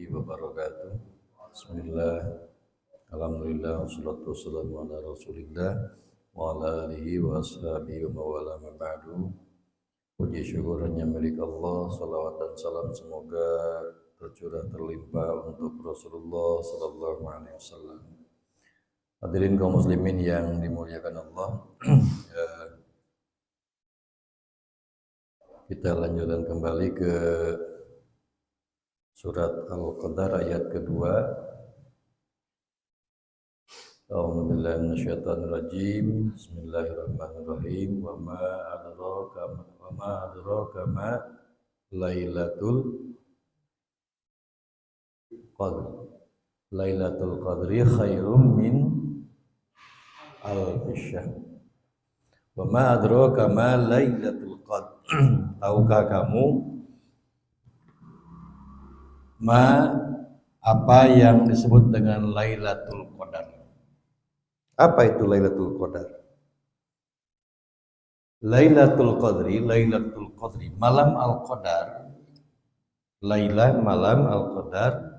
wabarakatuh. Bismillah. Alhamdulillah wassalatu wassalamu ala Rasulillah wa ala alihi wa ashabihi wa mawala ma ba'du. Puji syukur hanya milik Allah, salawat dan salam semoga tercurah terlimpah untuk Rasulullah sallallahu alaihi wasallam. Hadirin kaum muslimin yang dimuliakan Allah. Kita lanjutkan kembali ke surat Al-Qadar ayat kedua. A'udzubillahi minasyaitonirrajim. Bismillahirrahmanirrahim. Wa ma adraka ma Lailatul Qadr. Lailatul Qadri khairum min alfi syahr. Wa ma adraka ma Lailatul Qadr. Tahukah kamu apa yang disebut dengan Lailatul Qadar? Apa itu Lailatul Qadar? Lailatul Qadri, malam Al-Qadar.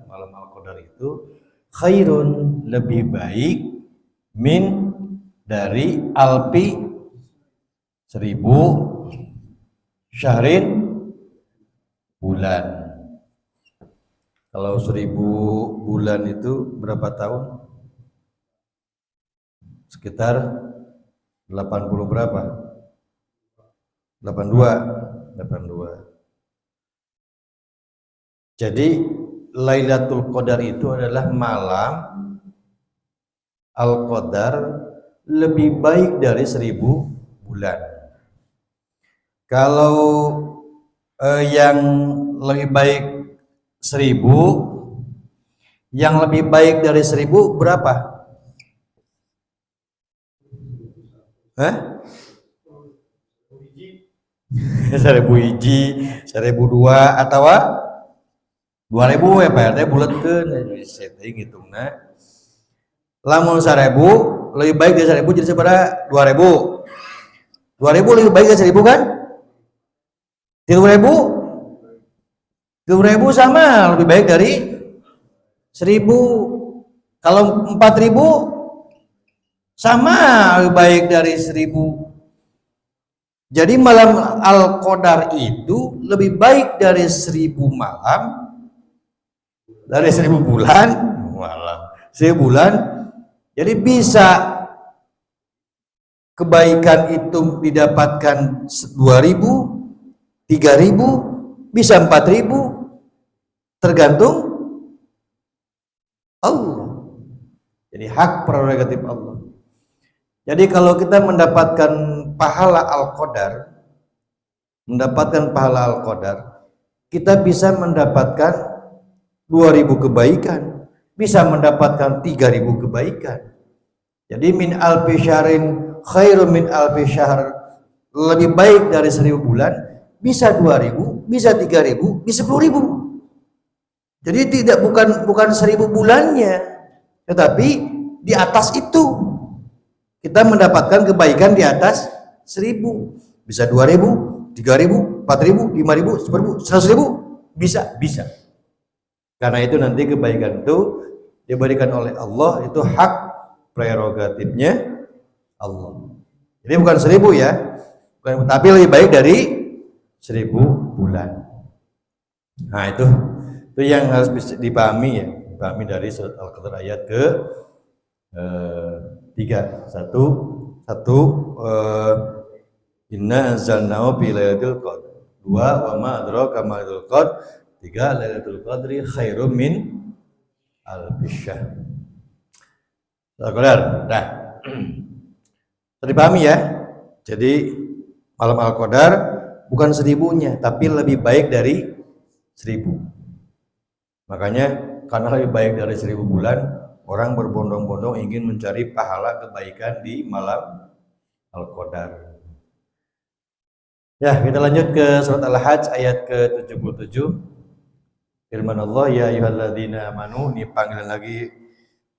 Malam Al-Qadar itu khairun, lebih baik, min, dari alfi, 1000, syahrin, bulan. Kalau 1000 bulan itu berapa tahun? Sekitar 80 berapa? 82. Jadi Lailatul Qadar itu adalah malam Al-Qadar lebih baik dari 1000 bulan. Kalau yang lebih baik 1000, yang lebih baik dari 1000 berapa? 1000 hiji, 1002 atau 2000 ya Pak RT buletkeun saya teh ngitungna. Lamun 1000 lebih baik dari 1000 jadi sabaraha? 2000. 2000 lebih baik dari 1000 kan? 3000 sama lebih baik dari 1000. Kalau 4000 sama lebih baik dari 1000. Jadi malam Al-Qadar itu lebih baik dari 1000 malam, dari 1000 bulan, 1000 bulan. Jadi bisa kebaikan itu didapatkan 2000, 3000, bisa 4000, tergantung Allah. Jadi hak prerogatif Allah. Jadi kalau kita mendapatkan pahala Al-Qadar, kita bisa mendapatkan 2000 kebaikan, bisa mendapatkan 3000 kebaikan. Jadi min alfi syahrin khairum min alfi syahr, lebih baik dari 1000 bulan, bisa 2000, bisa 3000, bisa 10.000. Jadi bukan 1000 bulannya, tetapi di atas itu kita mendapatkan kebaikan di atas 1000. Bisa 2000, 3000, 4000, 5000, 10.000, 100.000, bisa. Karena itu nanti kebaikan itu diberikan oleh Allah, itu hak prerogatifnya Allah. Jadi bukan 1000 ya, tapi lebih baik dari 1000 bulan. Nah itu yang harus bisa dipahami ya, dipahami dari surat Al-Qadar ayat ke 3. Satu inna anzalnahu fi lailatul qadr. 2 wa ma adraka ma lailatul qadr. 3 Lailatul Qadri khairum min alfi syahr. Al-Qadar. Nah. Dipahami ya. Jadi malam Al-Qadar bukan 1000-nya, tapi lebih baik dari 1000. Makanya karena lebih baik dari 1000 bulan, orang berbondong-bondong ingin mencari pahala kebaikan di malam Al-Qadar. Ya, kita lanjut ke surat Al-Hajj ayat ke-77. Firman Allah, ya ayyuhalladzina amanu, ini panggilan lagi,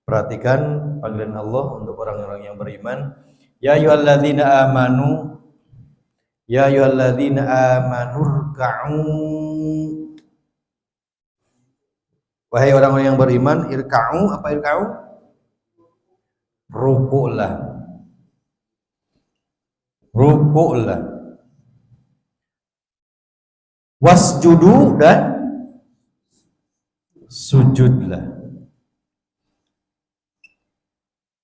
perhatikan panggilan Allah untuk orang-orang yang beriman. Ya ayyuhalladzina amanu, ruk'u Wahai orang-orang yang beriman, irka'u, apa irka'u? Ruku'lah. Ruku'lah. Wasjudu dan sujudlah.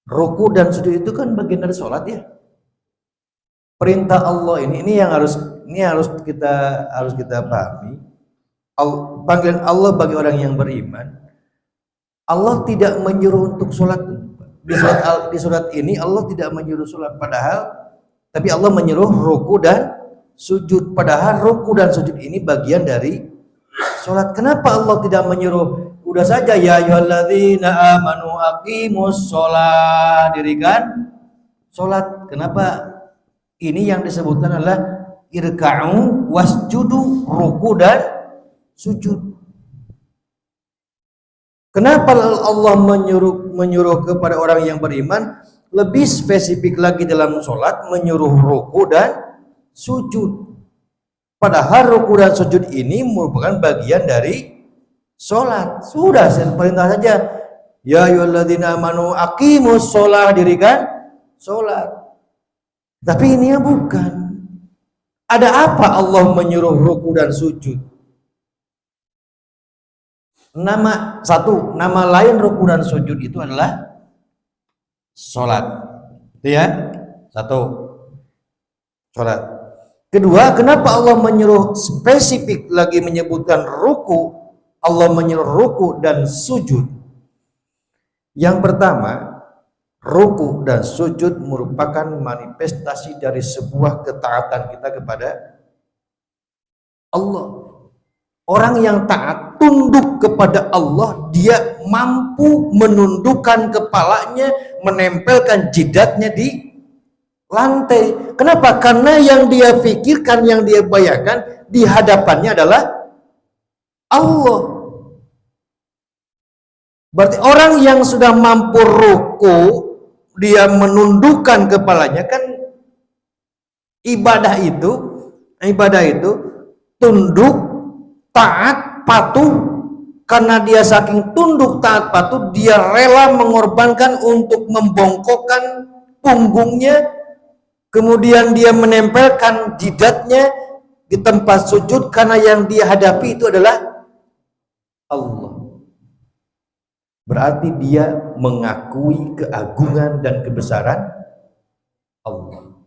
Ruku dan sujud itu kan bagian dari sholat ya. Perintah Allah ini yang harus kita pahami. Panggilan Allah bagi orang yang beriman. Allah tidak menyuruh untuk sholat. Di surat ini Allah tidak menyuruh sholat, padahal tapi Allah menyuruh ruku dan sujud, padahal ruku dan sujud ini bagian dari sholat. Kenapa Allah tidak menyuruh? Udah saja ya ayyuhalladzina amanu aqimus sholat, dirikan sholat. Kenapa ini yang disebutkan adalah irka'u wasjudu, ruku dan sujud? Kenapa Allah menyuruh kepada orang yang beriman lebih spesifik lagi dalam sholat, menyuruh ruku dan sujud? Padahal ruku dan sujud ini merupakan bagian dari sholat. Sudah perintah saja ya ayyuhalladzina amanu aqimus sholat, dirikan sholat. Tapi ini bukan. Ada apa Allah menyuruh ruku dan sujud? Nama lain ruku dan sujud itu adalah sholat. Itu ya, satu, sholat. Kedua, kenapa Allah menyuruh spesifik lagi menyebutkan ruku? Allah menyuruh ruku dan sujud. Yang pertama, ruku dan sujud merupakan manifestasi dari sebuah ketaatan kita kepada Allah. Orang yang taat tunduk kepada Allah, dia mampu menundukkan kepalanya, menempelkan jidatnya di lantai. Kenapa? Karena yang dia pikirkan, yang dia bayangkan di hadapannya adalah Allah. Berarti orang yang sudah mampu ruku, dia menundukkan kepalanya, kan ibadah itu tunduk, taat, patuh. Karena dia saking tunduk, taat, patuh, dia rela mengorbankan untuk membongkokkan punggungnya, kemudian dia menempelkan jidatnya di tempat sujud karena yang dia hadapi itu adalah Allah. Berarti dia mengakui keagungan dan kebesaran Allah.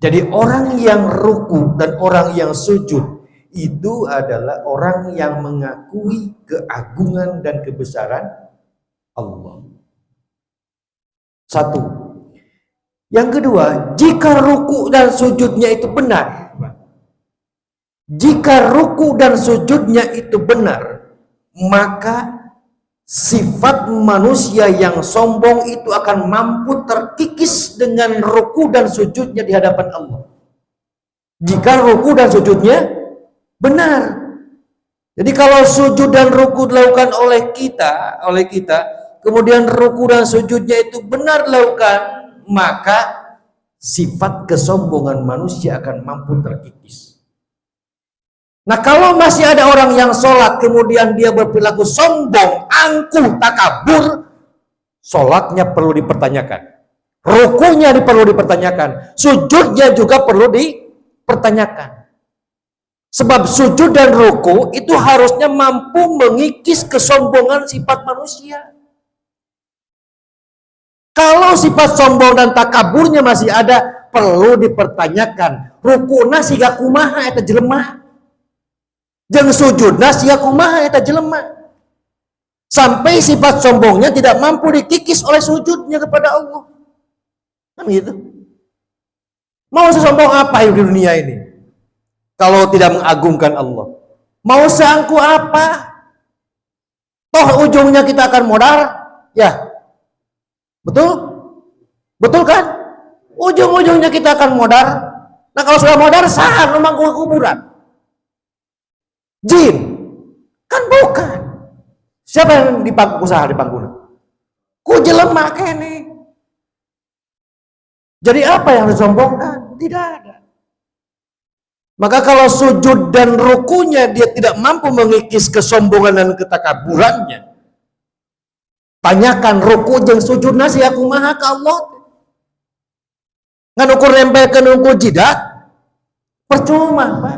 Jadi orang yang ruku dan orang yang sujud itu adalah orang yang mengakui keagungan dan kebesaran Allah. Satu. Yang kedua, jika ruku dan sujudnya itu benar, maka sifat manusia yang sombong itu akan mampu terkikis dengan ruku dan sujudnya di hadapan Allah. Jika ruku dan sujudnya benar. Jadi kalau sujud dan ruku dilakukan oleh kita, kemudian ruku dan sujudnya itu benar dilakukan, maka sifat kesombongan manusia akan mampu terkikis. Nah, kalau masih ada orang yang sholat kemudian dia berperilaku sombong, angkuh, takabur, sholatnya perlu dipertanyakan, rukunya perlu dipertanyakan, sujudnya juga perlu dipertanyakan. Sebab sujud dan ruku itu harusnya mampu mengikis kesombongan sifat manusia. Kalau sifat sombong dan takaburnya masih ada, perlu dipertanyakan. Rukuna siga kumaha eta jelema. Jeung sujudna siga kumaha eta jelema. Sampai sifat sombongnya tidak mampu dikikis oleh sujudnya kepada Allah. Kan gitu. Mau sesombong apa di dunia ini? Kalau tidak mengagungkan Allah, mau seangku apa? Toh ujungnya kita akan modal, ya, betul kan? Ujung-ujungnya kita akan modal. Nah kalau sudah modal, sah memang kuburan. Jin, kan bukan. Siapa yang usaha di pangguna? Ku jelema kene. Jadi apa yang disombongkan? Tidak ada. Maka kalau sujud dan rukunya dia tidak mampu mengikis kesombongan dan ketakaburannya, Tanyakan ruku jeung sujudna sia kumaha ka Allah. Ngan ukur nempelkeun ruku jidat percuma, Pak.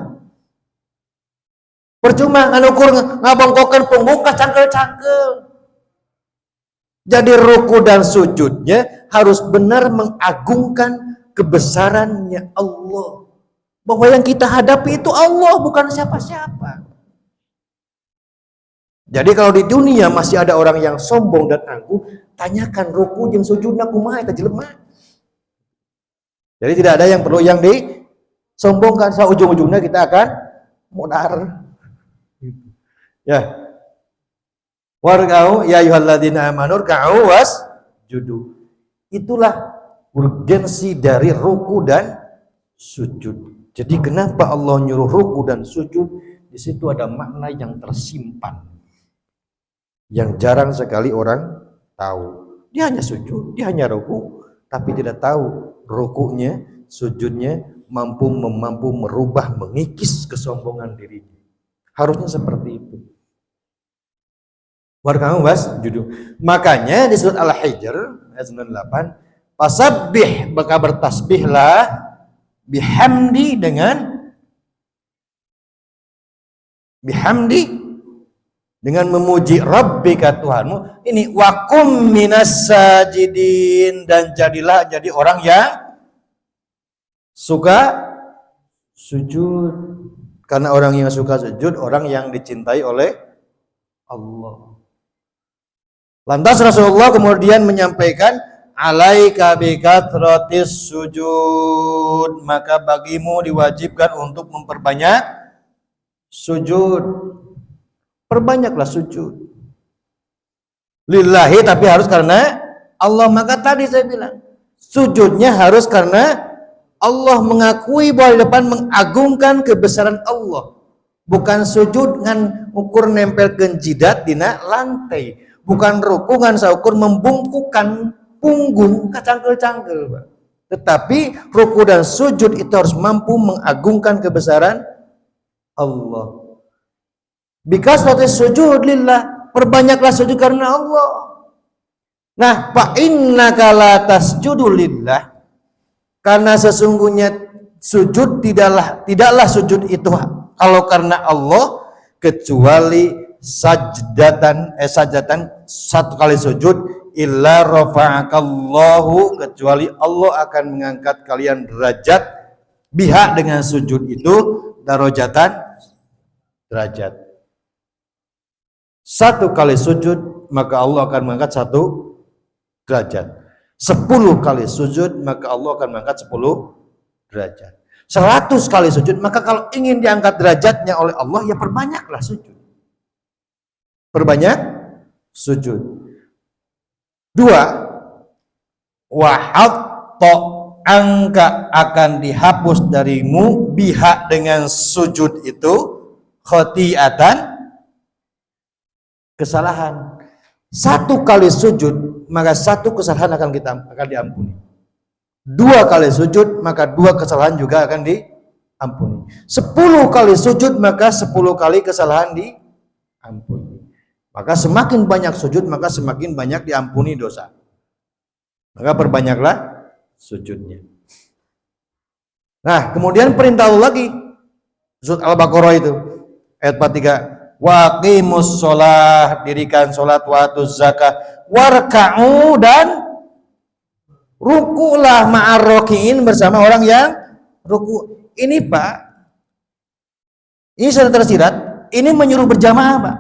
Percuma ngan ukur ngabongkokeun punggung ka cangkel-cangkel. Jadi ruku dan sujudnya harus benar mengagungkan kebesarannya Allah. Bahwa yang kita hadapi itu Allah, bukan siapa-siapa. Jadi kalau di dunia masih ada orang yang sombong dan angkuh, tanyakan ruku jeung sujudna kumaha eta jelema. Jadi tidak ada yang perlu yang disombongkan, ujung-ujungnya kita akan modar. Ya. Warka'u ya ayyuhalladzina amanu rka'u wasjudu. Itulah urgensi dari ruku dan sujud. Jadi kenapa Allah nyuruh ruku dan sujud? Di situ ada makna yang tersimpan, yang jarang sekali orang tahu. Dia hanya sujud, dia hanya ruku, tapi tidak tahu rukunya, sujudnya mampu merubah, mengikis kesombongan dirinya. Harusnya seperti itu. Warkamu wasjudu. Makanya di surat Al-Hijr ayat 98, fasabbih, maka bertasbihlah, bihamdi dengan memuji Rabbika Tuhanmu. Ini wakum minas sajidin, dan jadilah jadi orang yang suka sujud. Karena orang yang suka sujud orang yang dicintai oleh Allah. Lantas Rasulullah kemudian menyampaikan, alaika bikathratis sujud, maka bagimu diwajibkan untuk memperbanyak sujud. Perbanyaklah sujud. Lillahi, tapi harus karena Allah. Maka tadi saya bilang, sujudnya harus karena Allah, mengakui bahwa di depan mengagungkan kebesaran Allah. Bukan sujud ngan ukur nempelkeun jidat dina lantai. Bukan ruku ngan saukur membungkukan punggung ka cangkel-cangkel, Pak. Tetapi ruku dan sujud itu harus mampu mengagungkan kebesaran Allah. Because what is sujud lillah, perbanyaklah sujud karena Allah. Nah, fa innaka la tasjudu lillah, karena sesungguhnya sujud tidaklah sujud itu kalau karena Allah, kecuali sajdatan satu kali sujud, illa rafa'akallahu, kecuali Allah akan mengangkat kalian derajat biha, dengan sujud itu, darajatan, derajat. Satu kali sujud maka Allah akan mengangkat satu derajat. 10 kali sujud maka Allah akan mengangkat 10 derajat. 100 kali sujud, maka kalau ingin diangkat derajatnya oleh Allah, ya perbanyaklah sujud. Perbanyak sujud. 2, wahatta, angka akan dihapus darimu biha, dengan sujud itu, khotiatan, kesalahan. 1 kali sujud maka 1 kesalahan akan diampuni. 2 kali sujud maka 2 kesalahan juga akan diampuni. 10 kali sujud maka 10 kali kesalahan diampuni. Maka semakin banyak sujud maka semakin banyak diampuni dosa. Maka perbanyaklah sujudnya. Nah, kemudian perintah Allah lagi, surat Al-Baqarah itu ayat 43, waqimus sholah, dirikan sholat, watuz zakat, warka'u, dan rukulah ma'arrokiin, bersama orang yang ruku. Ini Pak, ini sudah tersirat, ini menyuruh berjamaah Pak.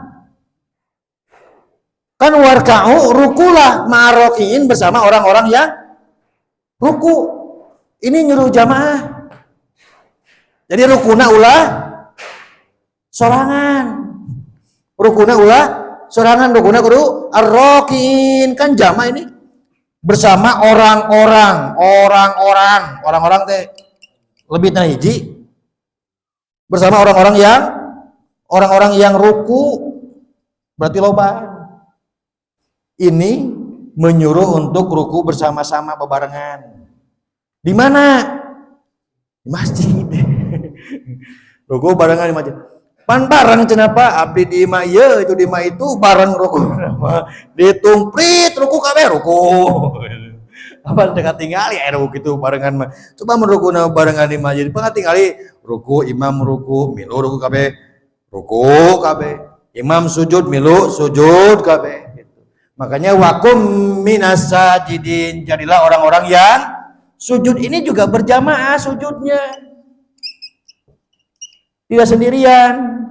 Kan warka'u, rukulah ma'arrokiin, bersama orang-orang yang ruku. Ini nyuruh jamaah. Jadi rukuna ulah sorangan. Rukuna ulah sorangan, rukuna kudu arrokin, kan jama ini bersama orang-orang teh lebih teh hiji, bersama orang-orang yang ruku, berarti loba. Ini menyuruh untuk ruku bersama-sama bebarengan. Di mana? Di masjid. Ruku barengan di masjid. Pan bareng cenapa abdi di imah ieu itu di imah itu bareng ruku nama ditumprit ruku kabeh ruku. Apa teu tingali aya ruku kitu barengan mah. Coba mun rukuna barengan di imah jadi pangatingali ruku imam ruku milu ruku kabeh ruku kabeh. Imam sujud milu sujud kabeh gitu. Makanya wakum minas sajidin, jadilah orang-orang yang sujud. Ini juga berjamaah sujudnya. Tidak sendirian.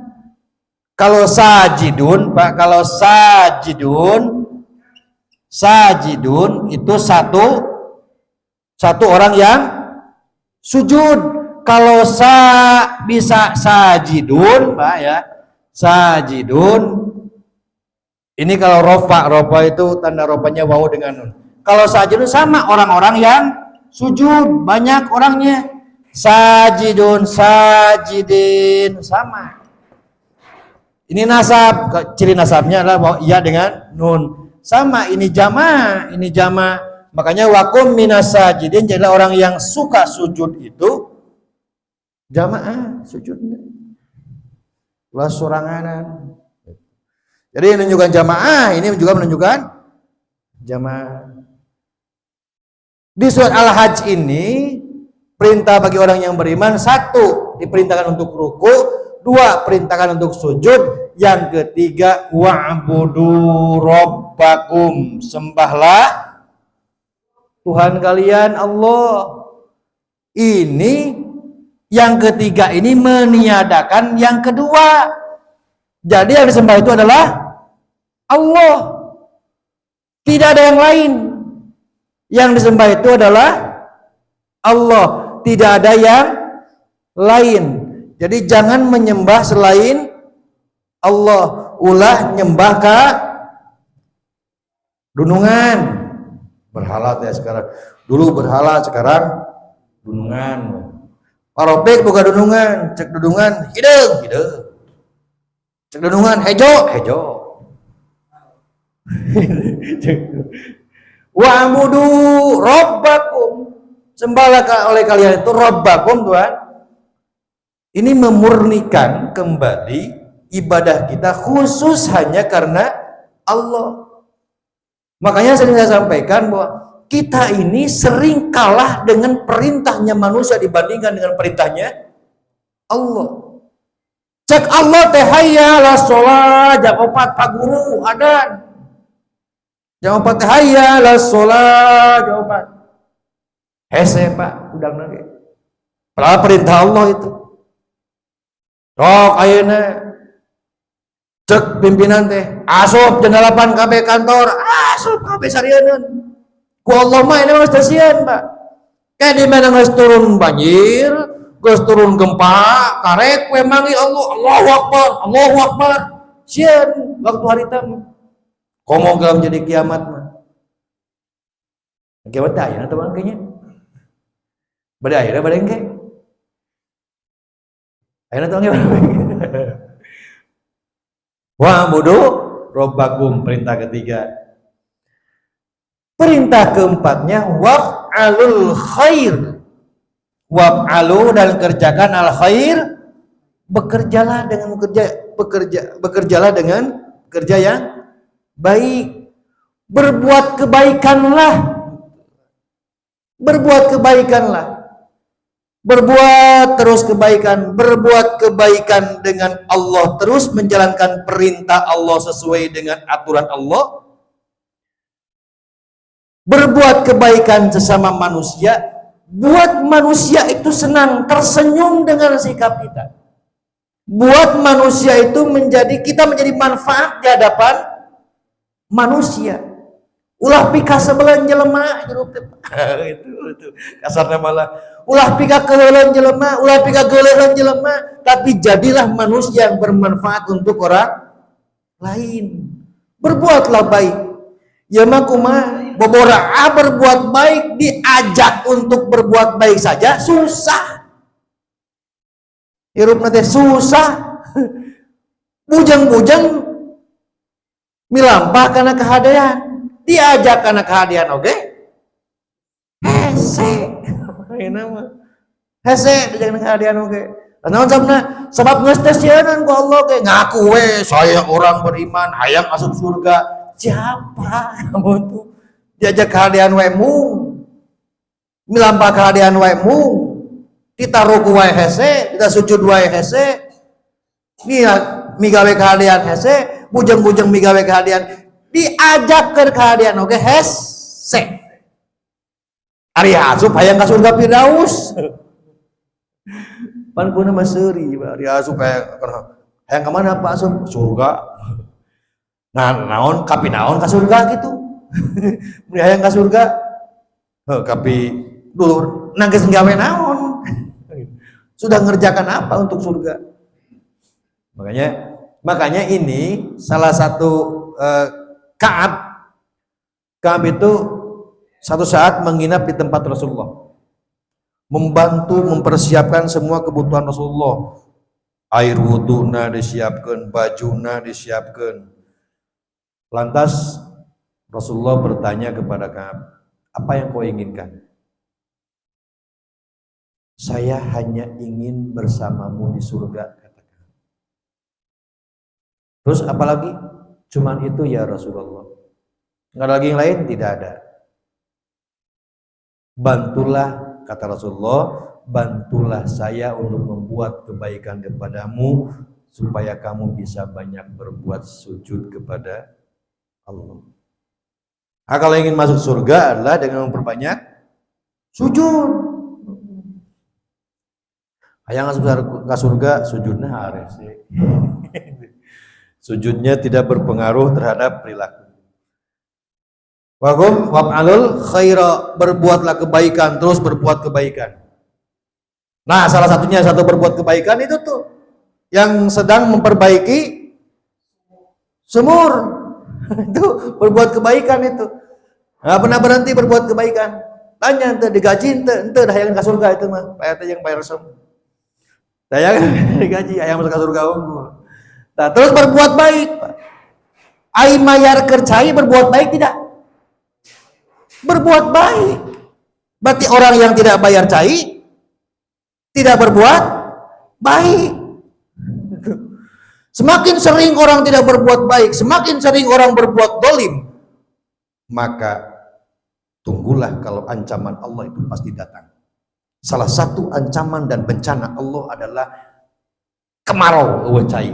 Kalau sajidun, Pak, kalau sajidun itu satu orang yang sujud. Kalau bisa sajidun, Pak ya. Sajidun. Ini kalau rofa itu tanda rofanya wawu dengan nun. Kalau sajidun sama orang-orang yang sujud, banyak orangnya. Sajidun, sajidin, sama. Ini nasab, ciri nasabnya adalah bahwa iya dengan nun. Sama, ini jama. Makanya wakum minas sajidin, jadilah orang yang suka sujud itu jamaah sujudnya. Ulah soranganan. Jadi ini menunjukkan jamaah, ini juga menunjukkan jamaah. Di surat Al-Hajj ini perintah bagi orang yang beriman, satu diperintahkan untuk ruku, dua perintahkan untuk sujud, yang ketiga wa'budu rabbakum, sembahlah Tuhan kalian Allah. Ini yang ketiga ini meniadakan yang kedua. Jadi yang disembah itu adalah Allah, tidak ada yang lain. Yang disembah itu adalah Allah, tidak ada yang lain. Jadi jangan menyembah selain Allah. Ulah nyembah ka dunungan, berhala teh sekarang. Dulu berhala, sekarang dunungan. Paropek buka dunungan, cek dunungan hideung. Cek dunungan hejo. Wa'budu rabbakum, sembahlah oleh kalian itu rabbakum, Tuhan. Ini memurnikan kembali ibadah kita khusus hanya karena Allah. Makanya sering saya sampaikan bahwa kita ini sering kalah dengan perintahnya manusia dibandingkan dengan perintahnya Allah. Cek Allah teh hayya la sholat, jam 4 Pak Guru adan. Jam 4 teh hayya la sholat, jam 4. Hese Pak, udang lagi. Padahal perintah Allah itu. Rok ayeuna cek pimpinan teh asup jendelapan KB kantor, asup KB sarieun. Ku Allah mah ini geus teusian, Pak. Kayak di mana geus turun banjir, geus turun gempa, karek we manggil Allah, Allahu Akbar. Sieun waktu hari tamu. Komo geus jadi kiamat mah. Kiamat teh ayeuna teh mangkanya. Bade ayeuna bade engke. Ayeuna teh gimana? Wa'budu rabbakum, perintah ketiga. Perintah keempatnya waf'alul khair. Waf'alu, dan kerjakan al khair, bekerjalah dengan bekerjalah dengan kerja yang baik. Berbuat kebaikanlah. Berbuat terus kebaikan, berbuat kebaikan dengan Allah, terus menjalankan perintah Allah sesuai dengan aturan Allah. Berbuat kebaikan sesama manusia, buat manusia itu senang, tersenyum dengan sikap kita. Buat manusia itu kita menjadi manfaat di hadapan manusia. Ulah pika sebelah jelema itu kasarnya malah ulah pika keuleun jelema, ulah pika geuleun jelema, tapi jadilah manusia yang bermanfaat untuk orang lain. Berbuatlah baik. Ya mah kumaha boboraha berbuat baik, diajak untuk berbuat baik saja susah. Hirupna teh susah. Bujang-bujang milampah kana kehadian. Diajak kana kehadian oge. Hese. Ayeuna mah hese diajak kana kehadian oge. Naon sabna? Sebab geus teh sieun ku Allah ge ngaku we saya orang beriman hayang asup surga. Siapa kamu tuh? Diajak kahadian we mung. Milampah kahadian we mung. Kita ruku wae hese, kita sujud wae hese. Nia migawe kahadian hese, bujeng-bujeng migawe kahadian diajak ke kahadian oge hese. Ari asup hayang ka surga Firdaus. Pan kuna maseri ari asup hayang ka mana Pak asup surga. Nah, naon kapi naon ka surga gitu. Mun hayang ka surga kapi dulur nanggeus nggawe naon. Sudah ngerjakan apa untuk surga? Makanya ini salah satu Ka'ab itu satu saat menginap di tempat Rasulullah, membantu mempersiapkan semua kebutuhan Rasulullah. Air wuduna disiapkan, bajuna disiapkan. Lantas Rasulullah bertanya kepada Ka'ab, apa yang kau inginkan? Saya hanya ingin bersamamu di surga, kata Ka'ab. Terus apalagi? Cuman itu ya Rasulullah. Nggak ada lagi yang lain? Tidak ada. Bantulah, kata Rasulullah, bantulah saya untuk membuat kebaikan kepadamu supaya kamu bisa banyak berbuat sujud kepada Allah. Nah, kalau ingin masuk surga adalah dengan memperbanyak sujud. Hayang masuk ke surga, sujudnya hares. Sujudnya tidak berpengaruh terhadap perilaku. Waqum waf'alul khaira, berbuatlah kebaikan, terus berbuat kebaikan. Nah, salah satunya satu berbuat kebaikan itu tuh yang sedang memperbaiki sumur. Itu berbuat kebaikan itu. Nggak pernah berhenti berbuat kebaikan. Tanya ente digaji ente dah yang ke surga itu mah. Bayar teh yang bayar resem. Saya digaji ayam masuk ke surga unggul. Nah, terus berbuat baik. Ai mayar kercai berbuat baik tidak? Berbuat baik. Berarti orang yang tidak bayar cai tidak berbuat baik. Semakin sering orang tidak berbuat baik, semakin sering orang berbuat dolim, maka tunggulah kalau ancaman Allah itu pasti datang. Salah satu ancaman dan bencana Allah adalah kemarau cai.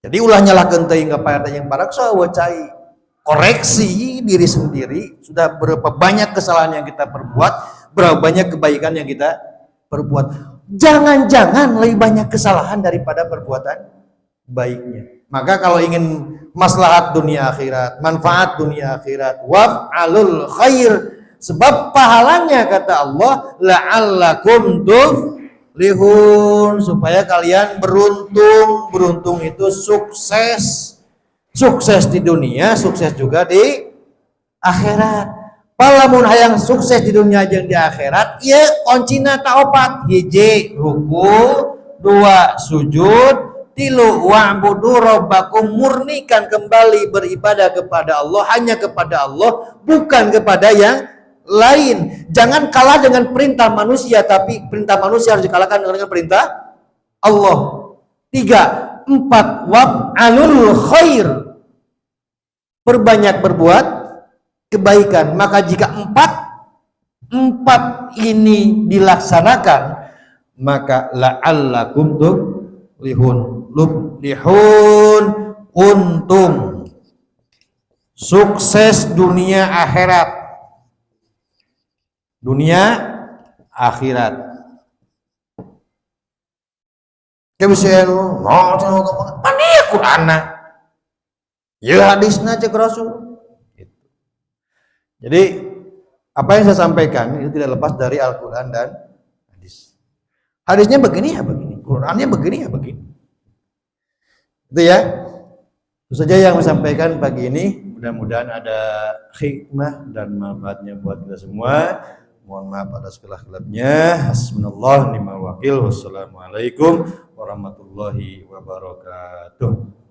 Jadi ulah nyalahkeun teuing ka PRT yang paraksa cai. Koreksi diri sendiri, sudah berapa banyak kesalahan yang kita perbuat, berapa banyak kebaikan yang kita perbuat. Jangan-jangan lebih banyak kesalahan daripada perbuatan baiknya. Maka kalau ingin maslahat dunia akhirat, manfaat dunia akhirat, waf'alul khair, sebab pahalanya kata Allah la'allakum tuflihun, supaya kalian beruntung. Beruntung itu sukses. Sukses di dunia, sukses juga di akhirat. Palamun hayang sukses di dunia jeung di akhirat, ieu kuncina ta opat. Hiji ruku, dua sujud, tilu wa'budu rabbakum, murnikan kembali beribadah kepada Allah, hanya kepada Allah, bukan kepada yang lain. Jangan kalah dengan perintah manusia, tapi perintah manusia harus dikalahkan dengan perintah Allah. 3, 4 waf'alul khair, perbanyak berbuat kebaikan. Maka jika empat ini dilaksanakan, maka la'allakum tuflihun, untung, sukses dunia akhirat. Dunia akhirat. Kebisaan pani Qur'anna. Ya hadisna cek Rasul. Jadi apa yang saya sampaikan itu tidak lepas dari Al-Qur'an dan hadis. Hadisnya begini ya begini, Qur'annya begini ya begini. Itu ya. Itu saja yang saya sampaikan pagi ini. Mudah-mudahan ada hikmah dan manfaatnya buat kita semua. Mohon maaf atas khilaf-khilafnya. Hasbunallah ni'mal wakil. Wassalamualaikum warahmatullahi wabarakatuh.